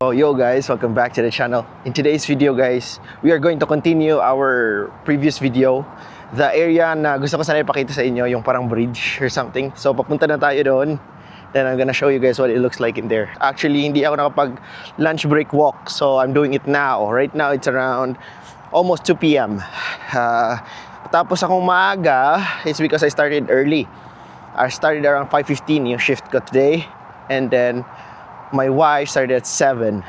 Oh, yo guys, welcome back to the channel. In today's video guys, we are going to continue our previous video. The area na gusto ko sana ipakita sa inyo, yung parang bridge or something. So papunta na tayo doon. Then I'm gonna show you guys what it looks like in there. Actually, hindi ako nakapag lunch break walk, so I'm doing it now. Right now, it's around almost 2 p.m. Tapos akong maaga, it's because I started early. I started around 5:15 yung shift ko today. And then my wife started at 7.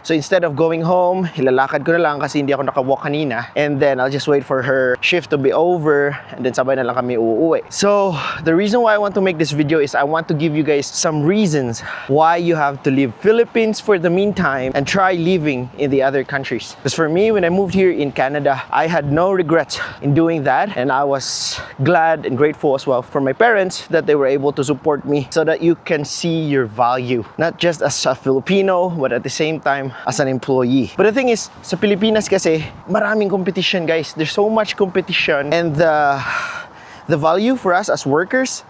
So instead of going home, ilalakad ko na lang kasi hindi ako nakawalk kanina. And then I'll just wait for her shift to be over and then sabay na lang kami uuwi. So the reason why I want to make this video is I want to give you guys some reasons why you have to leave Philippines for the meantime and try living in the other countries. Because for me, when I moved here in Canada, I had no regrets in doing that, and I was glad and grateful as well for my parents that they were able to support me so that you can see your value, not just as a Filipino but at the same time as an employee. But the thing is, sa Pilipinas kasi, maraming competition guys. There's so much competition and the value for us as workers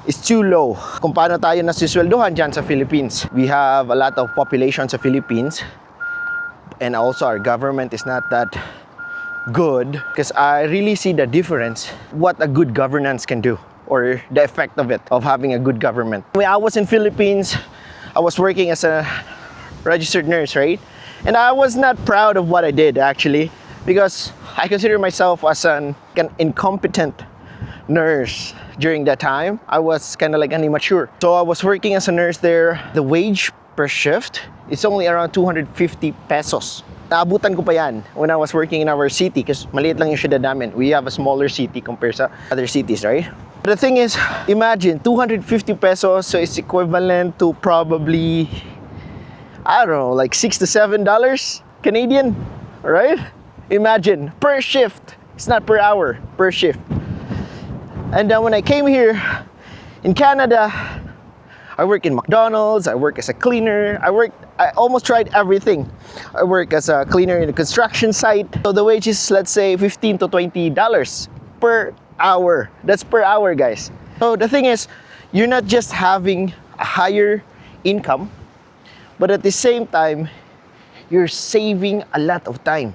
is too low. Kung paano tayo nasusweldohan dyan sa Philippines. We have a lot of population sa Philippines and also our government is not that good, because I really see the difference what a good governance can do, or the effect of it, of having a good government. When I was in Philippines, I was working as a registered nurse, right? And I was not proud of what I did actually, because I consider myself as an incompetent nurse during that time. I was kind of like an immature. So I was working as a nurse there. The wage per shift is only around 250 pesos. Naabutan ko pa yan when I was working in our city, because maliit lang yung syudad namin. We have a smaller city compared sa other cities, right? But the thing is, imagine 250 pesos, so it's equivalent to probably, I don't know, like $6 to $7 Canadian, right? Imagine, per shift. It's not per hour, per shift. And then when I came here in Canada, I work in McDonald's, I work as a cleaner, I almost tried everything. I work as a cleaner in a construction site. So the wage is, let's say, $15 to $20 per hour. That's per hour, guys. So the thing is, you're not just having a higher income, but at the same time, you're saving a lot of time.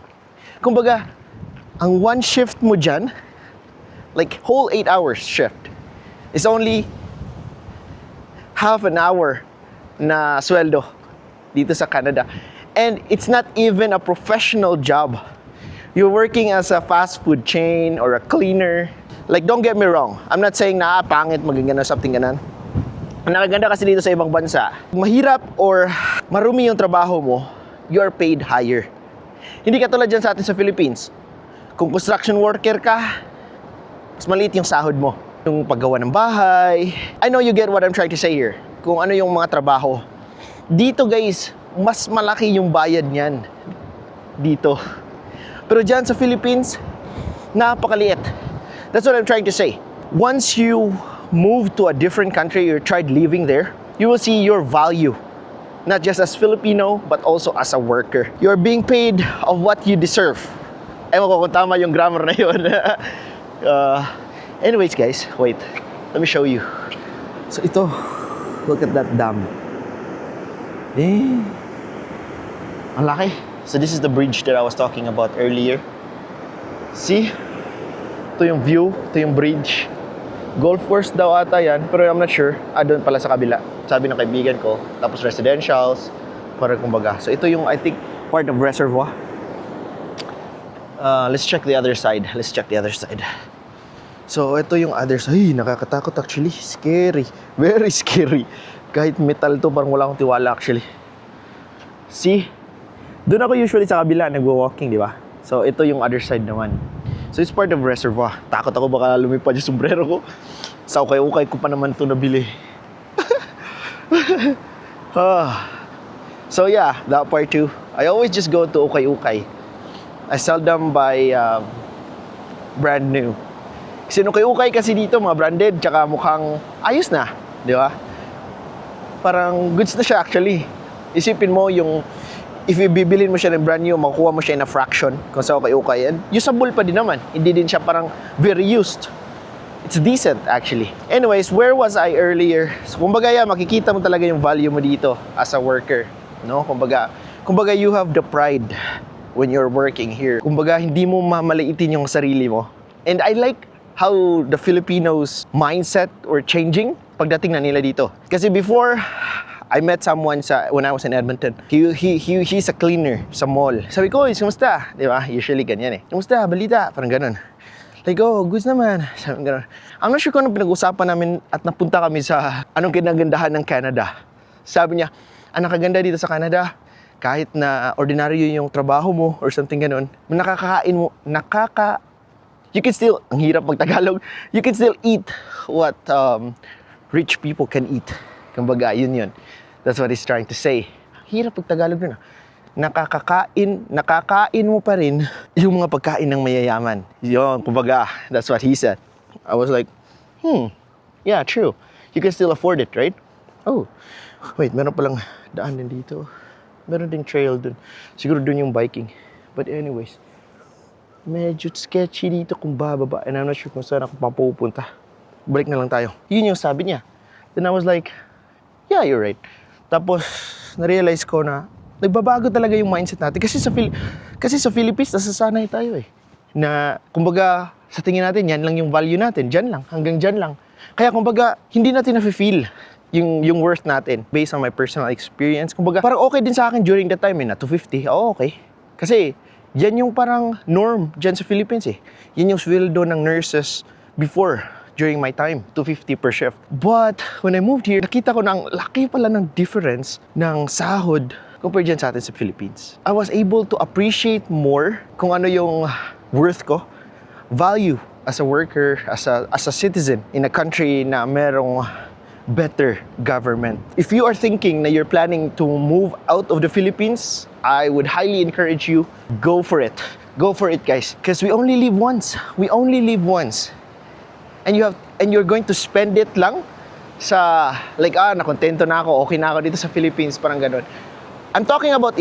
Kumbaga, ang one shift mo dyan, like whole 8 hours shift, is only half an hour na sweldo dito sa Canada. And it's not even a professional job. You're working as a fast food chain or a cleaner. Like, don't get me wrong, I'm not saying na pangit maging something ganan. Ang nakaganda kasi dito sa ibang bansa, mahirap or marumi yung trabaho mo, you are paid higher. Hindi katulad dyan sa atin sa Philippines. Kung construction worker ka, mas maliit yung sahod mo. Yung paggawa ng bahay. I know you get what I'm trying to say here. Kung ano yung mga trabaho. Dito guys, mas malaki yung bayad niyan. Dito. Pero dyan sa Philippines, napakaliit. That's what I'm trying to say. Once you move to a different country or tried living there, you will see your value, not just as Filipino but also as a worker. You're being paid of what you deserve. Ewan ko kung tama yung grammar na yun. Anyways guys, wait, let me show you. So ito, look at that dam. Ang laki. So this is the bridge that I was talking about earlier. See? Ito yung view, ito yung bridge. Golf course daw ata yan, pero I'm not sure. Doon pala sa kabila. Sabi ng kaibigan ko. Tapos residentials, parang kumbaga. So ito yung, I think, part of reservoir. Let's check the other side. So ito yung other side. Ay, nakakatakot actually. Scary. Very scary. Kahit metal to, parang wala akong tiwala actually. See? Doon ako usually sa kabila, nagwo-walking, di ba? So ito yung other side naman. So it's part of reservoir. Takot ako baka lumipad yung sombrero ko. Sa ukay-ukay ko pa naman ito nabili. So yeah, that part too. I always just go to ukay-ukay. I seldom buy brand new. Kasi ukay-ukay kasi dito mga branded, tsaka mukhang ayos na, di ba? Parang goods na siya actually. Isipin mo yung if ibibilin mo siya ng brand new, makukuha mo siya in a fraction kung sa ukay-ukay. And usable pa din naman. Hindi din siya parang very used. It's decent actually. Anyways, where was I earlier? So, kumbaga makikita mo talaga yung value mo dito as a worker. No? Kumbaga you have the pride when you're working here. Kumbaga hindi mo mamaliitin yung sarili mo. And I like how the Filipinos mindset or changing pagdating na nila dito. Kasi before I met someone when I was in Edmonton. He's a cleaner sa mall. Sabi ko, kumusta? Di ba? Usually ganyan eh. Kumusta? Balita? Parang ganun. Like, oh, goods naman. Sabi ganun. I'm not sure kung anong pinag-usapan namin at napunta kami sa anong kinagandahan ng Canada. Sabi niya, ang nakaganda dito sa Canada, kahit na ordinaryo yung trabaho mo or something ganun, nakakakain mo, you can still, ang hirap mag-Tagalog, you can still eat what rich people can eat. Kumbaga, yun. That's what he's trying to say. Hirap pag-Tagalog nun. Nakakain mo pa rin yung mga pagkain ng mayayaman. Yun, kumbaga, that's what he said. I was like, yeah, true. You can still afford it, right? Oh, wait, meron palang daan din dito. Meron ding trail dun. Siguro dun yung biking. But anyways, medyo sketchy dito kung bababa. And I'm not sure kung saan ako papupunta. Balik na lang tayo. Yun yung sabi niya. Then I was like, yeah, you're right. Tapos, na-realize ko na nagbabago talaga yung mindset natin. Kasi sa Philippines, nasasanay tayo eh. Na, kumbaga, sa tingin natin, yan lang yung value natin. Dyan lang, hanggang dyan lang. Kaya kumbaga, hindi natin na-feel yung worth natin based on my personal experience. Kumbaga, parang okay din sa akin during that time eh, na 250. Oo, okay. Kasi, yan yung parang norm dyan sa Philippines eh. Yan yung sweldo ng nurses before, during my time, 250 per shift. But, when I moved here, nakita ko na ang laki pala ng difference ng sahod compared dyan sa atin sa Philippines. I was able to appreciate more kung ano yung worth ko, value as a worker, as a citizen in a country na merong better government. If you are thinking na you're planning to move out of the Philippines, I would highly encourage you, go for it. Go for it, guys. Because we only live once. We only live once. And you're going to spend it lang sa, like, nakontento na ako, okay na ako dito sa Philippines, parang ganun. I'm talking about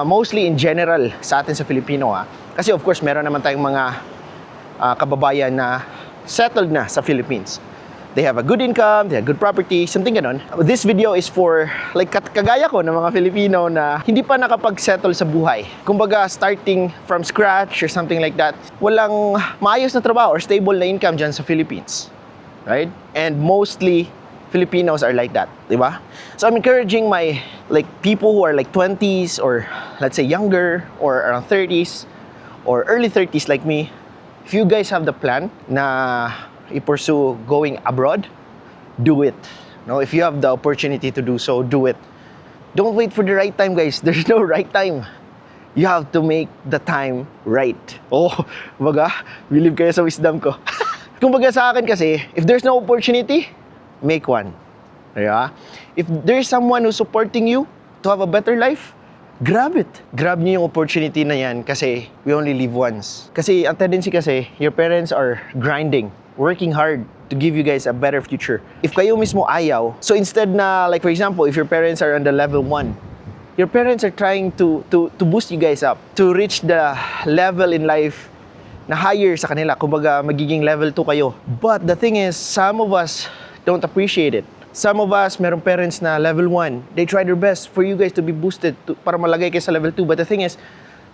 mostly in general sa atin sa Filipino. Kasi of course, meron naman tayong mga kababayan na settled na sa Philippines. They have a good income, they have good property, something ganon. This video is for, like, kagaya ko ng mga Filipino na hindi pa nakapag-settle sa buhay. Kumbaga, starting from scratch or something like that. Walang maayos na trabaho or stable na income dyan sa Philippines. Right? And mostly, Filipinos are like that, di ba? So I'm encouraging my, like, people who are like 20s or let's say younger or around 30s or early 30s like me. If you guys have the plan na i-pursue going abroad, do it. No, if you have the opportunity to do so, do it. Don't wait for the right time, guys. There's no right time. You have to make the time right. Oh, baga, believe kayo sa wisdom ko. Kumbaga sa akin kasi, if there's no opportunity, make one. Yeah? If there's someone who's supporting you to have a better life, grab it. Grab niyo yung opportunity na yan kasi we only live once. Kasi ang tendency kasi, your parents are grinding, working hard to give you guys a better future. If kayo mismo ayaw, so instead na, like for example, if your parents are on the level 1, your parents are trying to boost you guys up, to reach the level in life na higher sa kanila. Kumbaga, magiging level 2 kayo. But the thing is, some of us don't appreciate it. Some of us, merong parents na level 1. They try their best for you guys to be boosted para malagay kayo sa level 2. But the thing is,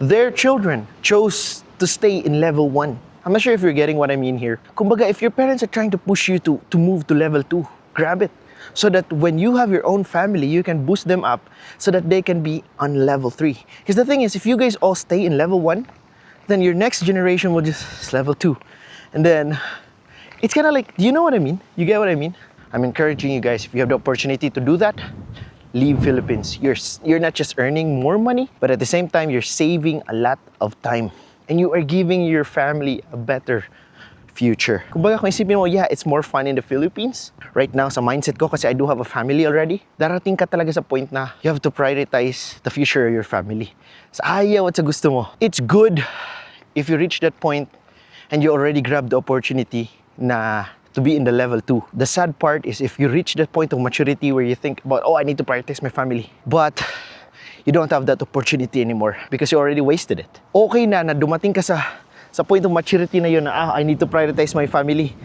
their children chose to stay in level 1. I'm not sure if you're getting what I mean here. Kumbaga, if your parents are trying to push you to move to level 2, grab it. So that when you have your own family, you can boost them up so that they can be on level 3. Because the thing is, if you guys all stay in level 1, then your next generation will just level 2. And then, it's kind of like, do you know what I mean? You get what I mean? I'm encouraging you guys, if you have the opportunity to do that, leave Philippines. You're not just earning more money, but at the same time, you're saving a lot of time. And you are giving your family a better future. Kumbaga kung isipin mo, yeah, it's more fun in the Philippines. Right now, sa mindset ko, kasi I do have a family already, darating ka talaga sa point na you have to prioritize the future of your family. Sa ayaw at sa gusto mo. It's good if you reach that point and you already grab the opportunity na to be in the level 2. The sad part is if you reach that point of maturity where you think about, oh, I need to prioritize my family. But you don't have that opportunity anymore because you already wasted it. Okay na dumating ka sa point of maturity na yun na, I need to prioritize my family.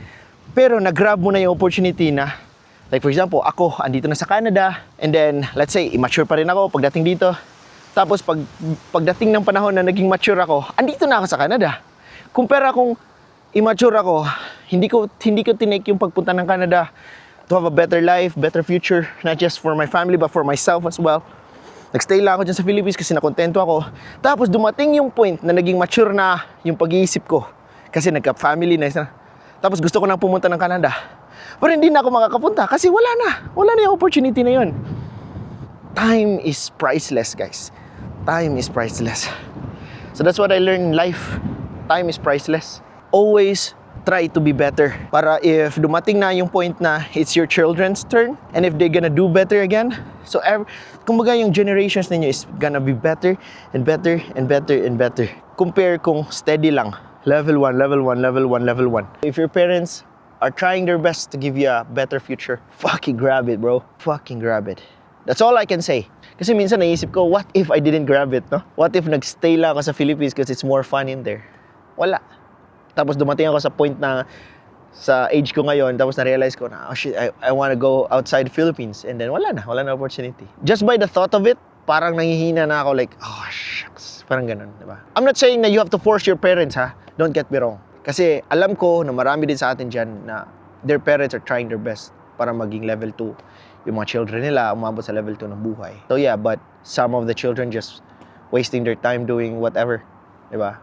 Pero nag-grab mo na yung opportunity na Like for example, ako, andito na sa Canada, and then, let's say, immature pa rin ako pagdating dito. Tapos pagdating ng panahon na naging mature ako, andito na ako sa Canada. Kumpara kung immature ako, hindi ko tinake yung pagpunta ng Canada to have a better life, better future, not just for my family but for myself as well. Nagstay lang ako dyan sa Philippines kasi nakontento ako. Tapos dumating yung point na naging mature na yung pag-iisip ko. Kasi nagka-family na. Tapos gusto ko nang pumunta ng Canada. Pero hindi na ako makakapunta kasi wala na yung opportunity na yun. Time is priceless, guys. Time is priceless. So that's what I learned in life. Time is priceless. Always try to be better. Para if dumating na yung point na it's your children's turn, and if they're gonna do better again, so kumbaga yung generations ninyo is gonna be better and better and better and better. Compare kung steady lang. Level 1, level 1, level 1, level 1. If your parents are trying their best to give you a better future, fucking grab it, bro. Fucking grab it. That's all I can say. Kasi minsan naisip ko, what if I didn't grab it, no? What if nagstay lang ako sa Philippines because it's more fun in there? Wala. Tapos dumating ako sa point na sa age ko ngayon, tapos na-realize ko na, oh shit, I wanna go outside the Philippines. And then wala na opportunity. Just by the thought of it, parang nangihina na ako like, oh shucks, parang ganun, diba? I'm not saying na you have to force your parents, ha? Don't get me wrong. Kasi alam ko na marami din sa atin dyan na their parents are trying their best para maging level 2. Yung mga children nila, umabot sa level 2 ng buhay. So yeah, but some of the children just wasting their time doing whatever, diba?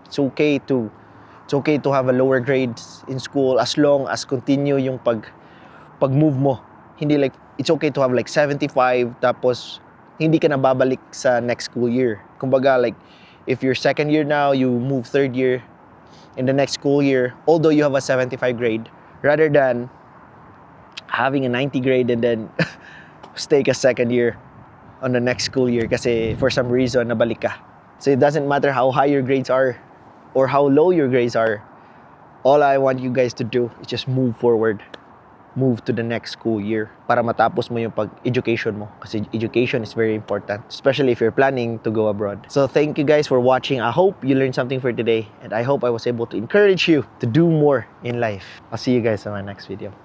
It's okay to have a lower grades in school as long as continue yung pag-move mo. Hindi like, it's okay to have like 75 tapos hindi ka na babalik sa next school year. Kumbaga like, if you're second year now, you move third year in the next school year, although you have a 75 grade, rather than having a 90 grade and then stay ka second year on the next school year kasi for some reason nabalik ka. So it doesn't matter how high your grades are or how low your grades are. All I want you guys to do is just move forward. Move to the next school year para matapos mo yung pag-education mo. Kasi education is very important, especially if you're planning to go abroad. So thank you guys for watching. I hope you learned something for today. And I hope I was able to encourage you to do more in life. I'll see you guys in my next video.